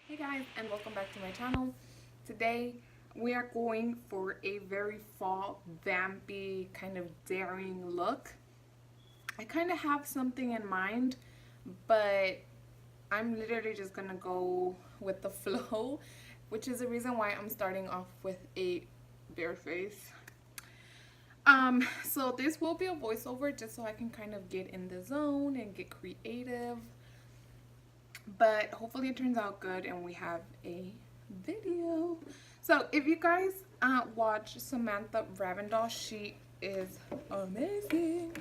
Hey guys, and welcome back to my channel. Today we are going for a very fall vampy kind of daring look. I kind of have something in mind, but I'm literally just gonna go with the flow, which is the reason why I'm starting off with a bare face. So this will be a voiceover just so I can kind of get in the zone and get creative, but hopefully it turns out good and we have a video. So if you guys watch Samantha Ravendall, she is amazing.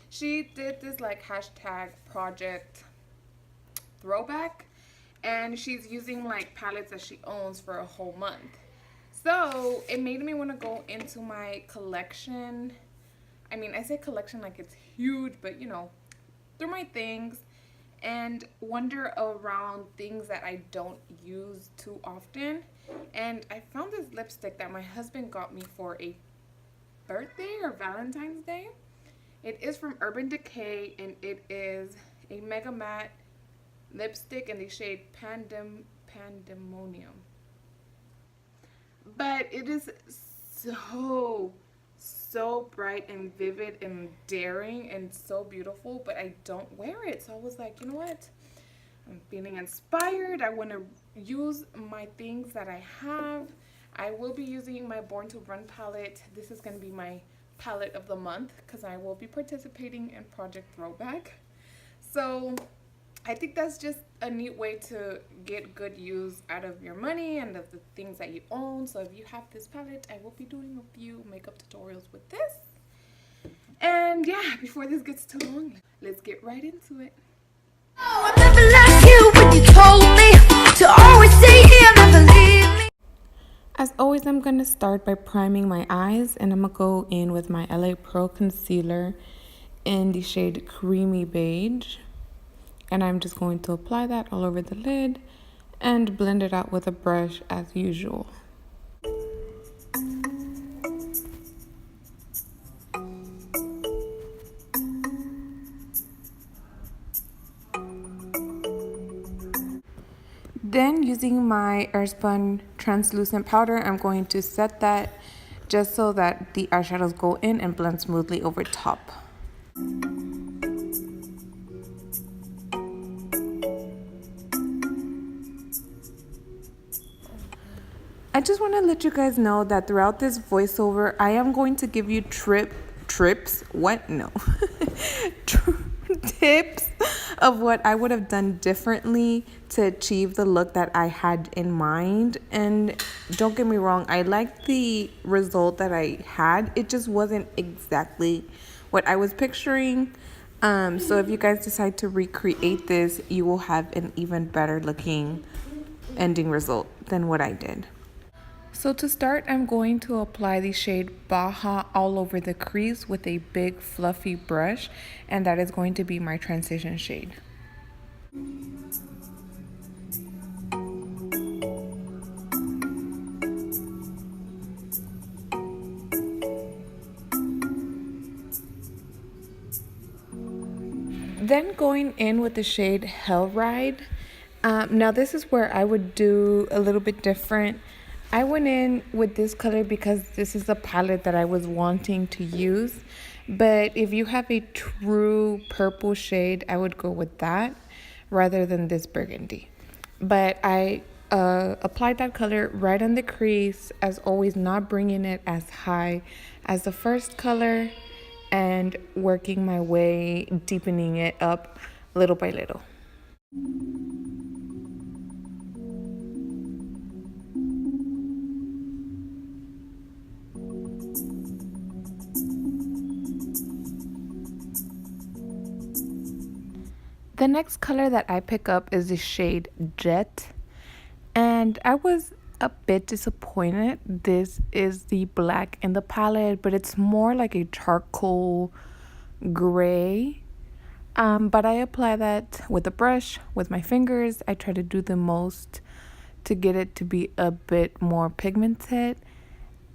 She did this like hashtag project throwback, and she's using like palettes that she owns for a whole month. So it made me want to go into my collection. I mean, I say collection like it's huge, but you know, through my things and wonder around things that I don't use too often. And I found this lipstick that my husband got me for a birthday or Valentine's Day. It is from Urban Decay, and it is a mega matte lipstick in the shade Pandemonium. But it is so bright and vivid and daring and so beautiful, but I don't wear it. So I was like, you know what? I'm feeling inspired. I want to use my things that I have. I will be using my Born to Run palette. This is going to be my palette of the month because I will be participating in Project Throwback. So I think that's just a neat way to get good use out of your money and of the things that you own. So if you have this palette, I will be doing a few makeup tutorials with this. And yeah, before this gets too long, let's get right into it. I never liked you when you told me to always stay here, never leave me. As always, I'm going to start by priming my eyes, and I'm going to go in with my LA Pro Concealer in the shade Creamy Beige. And I'm just going to apply that all over the lid and blend it out with a brush as usual. Then using my Airspun translucent powder, I'm going to set that just so that the eyeshadows go in and blend smoothly over top. I just want to let you guys know that throughout this voiceover, I am going to give you tips of what I would have done differently to achieve the look that I had in mind. And don't get me wrong, I liked the result that I had. It just wasn't exactly what I was picturing. So if you guys decide to recreate this, you will have an even better looking ending result than what I did. So to start, I'm going to apply the shade Baja all over the crease with a big fluffy brush, and that is going to be my transition shade. Then going in with the shade Hell Ride. Now this is where I would do a little bit different. I went in with this color because this is the palette that I was wanting to use. But if you have a true purple shade, I would go with that rather than this burgundy. But I applied that color right on the crease, as always, not bringing it as high as the first color, and working my way, deepening it up little by little. The next color that I pick up is the shade Jet, and I was a bit disappointed. This is the black in the palette, but it's more like a charcoal gray. But I apply that with a brush, with my fingers. I try to do the most to get it to be a bit more pigmented.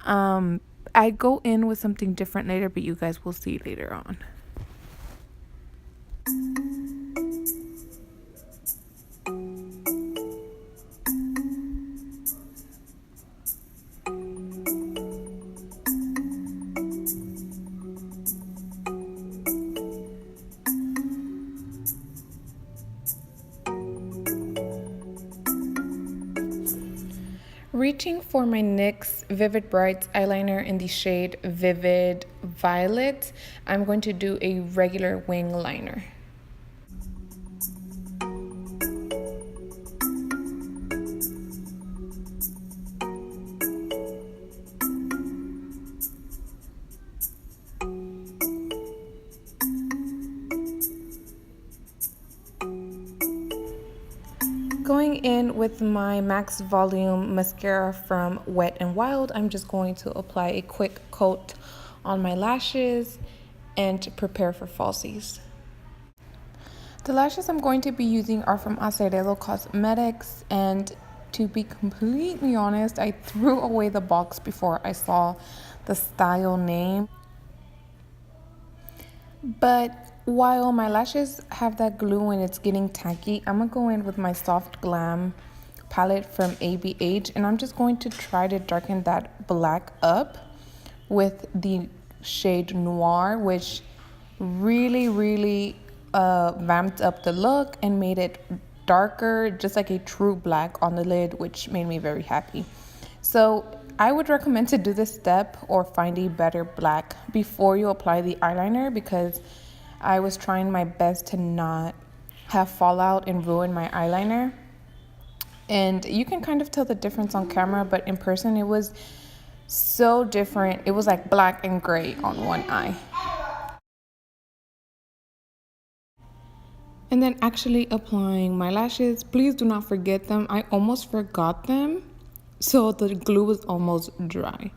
I go in with something different later, but you guys will see later on. Reaching for my NYX Vivid Brights eyeliner in the shade Vivid Violet, I'm going to do a regular wing liner. Going in with my Max Volume mascara from Wet n Wild, I'm just going to apply a quick coat on my lashes and prepare for falsies. The lashes I'm going to be using are from Acerelo Cosmetics, and to be completely honest, I threw away the box before I saw the style name. But while my lashes have that glue and it's getting tacky, I'm gonna go in with my Soft Glam palette from ABH, and I'm just going to try to darken that black up with the shade Noir, which really vamped up the look and made it darker, just like a true black on the lid, which made me very happy. So I would recommend to do this step or find a better black before you apply the eyeliner, because I was trying my best to not have fallout and ruin my eyeliner. And you can kind of tell the difference on camera, but in person it was so different. It was like black and gray on one eye. And then actually applying my lashes, please do not forget them. I almost forgot them, so the glue was almost dry.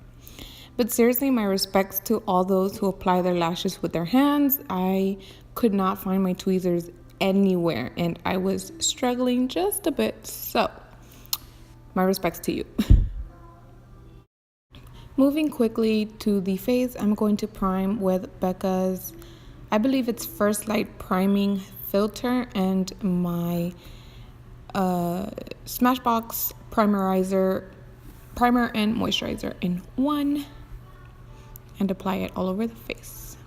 But seriously, my respects to all those who apply their lashes with their hands. I could not find my tweezers anywhere and I was struggling just a bit, so my respects to you. Moving quickly to the face, I'm going to prime with Becca's, I believe it's First Light Priming Filter, and my Smashbox primer and moisturizer in one, and apply it all over the face.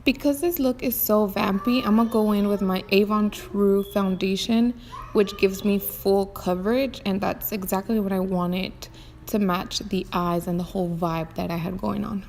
Because this look is so vampy, I'm gonna go in with my Avon True foundation, which gives me full coverage, and that's exactly what I wanted to match the eyes and the whole vibe that I had going on.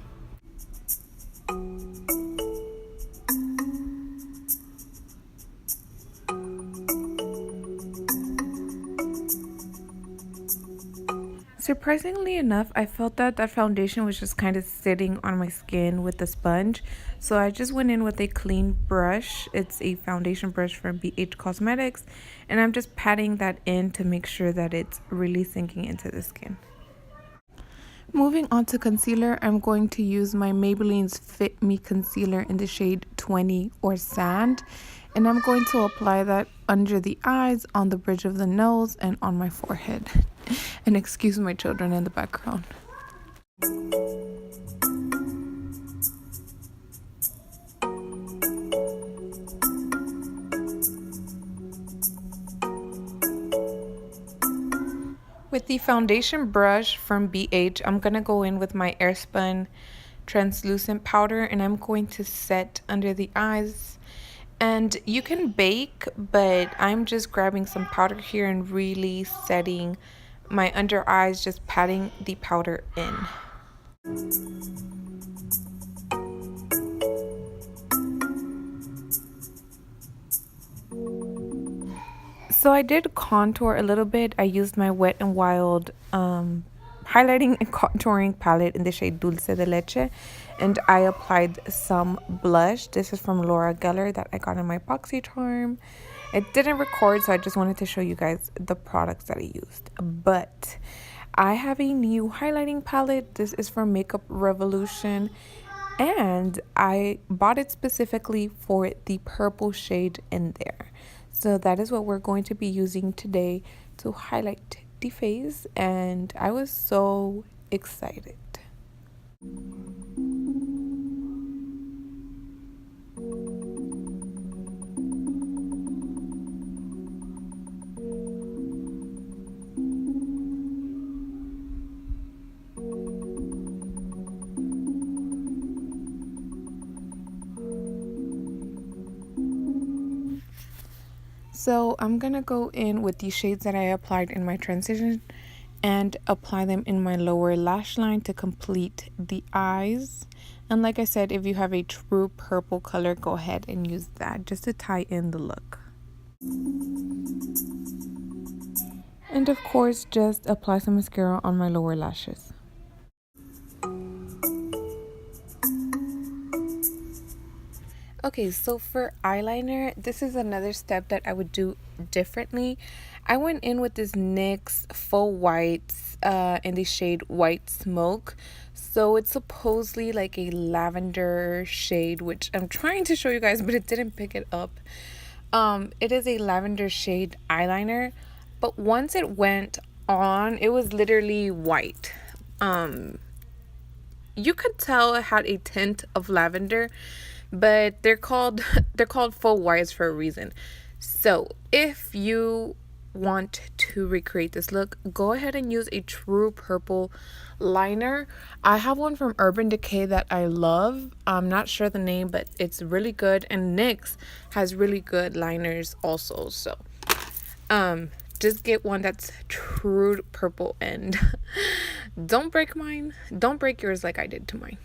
Surprisingly enough, I felt that that foundation was just kind of sitting on my skin with the sponge. So I just went in with a clean brush. It's a foundation brush from BH Cosmetics. And I'm just patting that in to make sure that it's really sinking into the skin. Moving on to concealer, I'm going to use my Maybelline's Fit Me Concealer in the shade 20 or Sand. And I'm going to apply that under the eyes, on the bridge of the nose, and on my forehead. And excuse my children in the background. With the foundation brush from BH, I'm going to go in with my Airspun translucent powder, and I'm going to set under the eyes. And you can bake, but I'm just grabbing some powder here and really setting my under eyes, just patting the powder in. So I did contour a little bit. I used my Wet n Wild highlighting and contouring palette in the shade Dulce de Leche, and I applied some blush. This is from Laura Geller that I got in my BoxyCharm. It didn't record, so I just wanted to show you guys the products that I used. But I have a new highlighting palette. This is from Makeup Revolution, and I bought it specifically for the purple shade in there. So that is what we're going to be using today to highlight the face, and I was so excited. So I'm gonna go in with the shades that I applied in my transition and apply them in my lower lash line to complete the eyes. And like I said, if you have a true purple color, go ahead and use that just to tie in the look. And of course, just apply some mascara on my lower lashes. Okay, so for eyeliner, this is another step that I would do differently. I went in with this NYX Faux Whites in the shade White Smoke. So it's supposedly like a lavender shade, which I'm trying to show you guys, but it didn't pick it up. It is a lavender shade eyeliner, but once it went on, it was literally white. You could tell it had a tint of lavender, but they're called faux whites for a reason. So if you want to recreate this look, go ahead and use a true purple liner. I have one from Urban Decay that I love. I'm not sure the name, but it's really good, and NYX has really good liners also. So just get one that's true purple, and don't break mine. Don't break yours like I did to mine.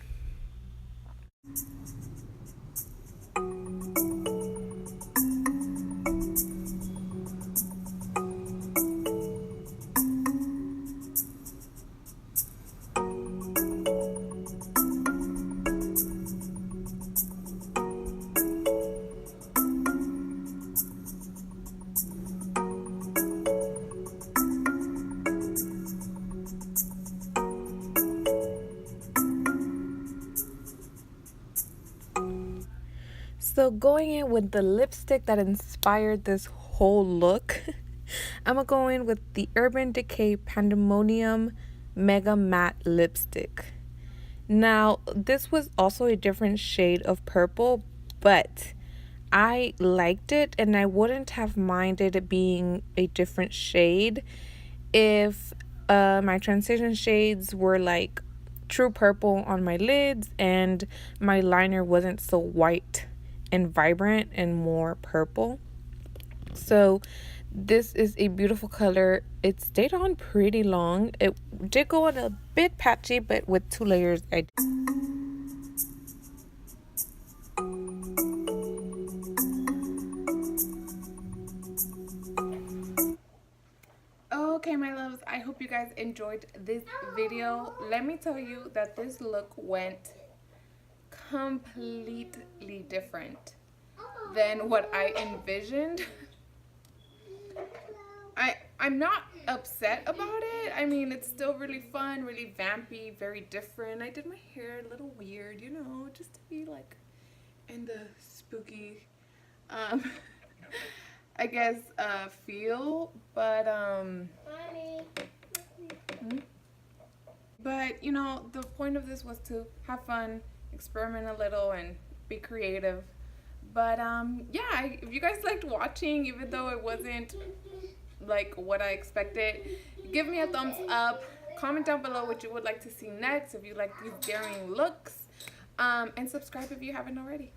So going in with the lipstick that inspired this whole look, I'm gonna go in with the Urban Decay Pandemonium Mega Matte Lipstick. Now, this was also a different shade of purple, but I liked it and I wouldn't have minded it being a different shade if my transition shades were like true purple on my lids and my liner wasn't so white and vibrant and more purple. So this is a beautiful color. It stayed on pretty long. It did go on a bit patchy, but with 2 layers I Okay, my loves, I hope you guys enjoyed this video. Let me tell you that this look went completely different than what I envisioned. I'm not upset about it. I mean, it's still really fun, really vampy, very different. I did my hair a little weird, you know, just to be like in the spooky I guess feel, but but you know, the point of this was to have fun, experiment a little, and be creative. But yeah, if you guys liked watching, even though it wasn't like what I expected, give me a thumbs up. Comment down below what you would like to see next, if you like these daring looks, and subscribe if you haven't already.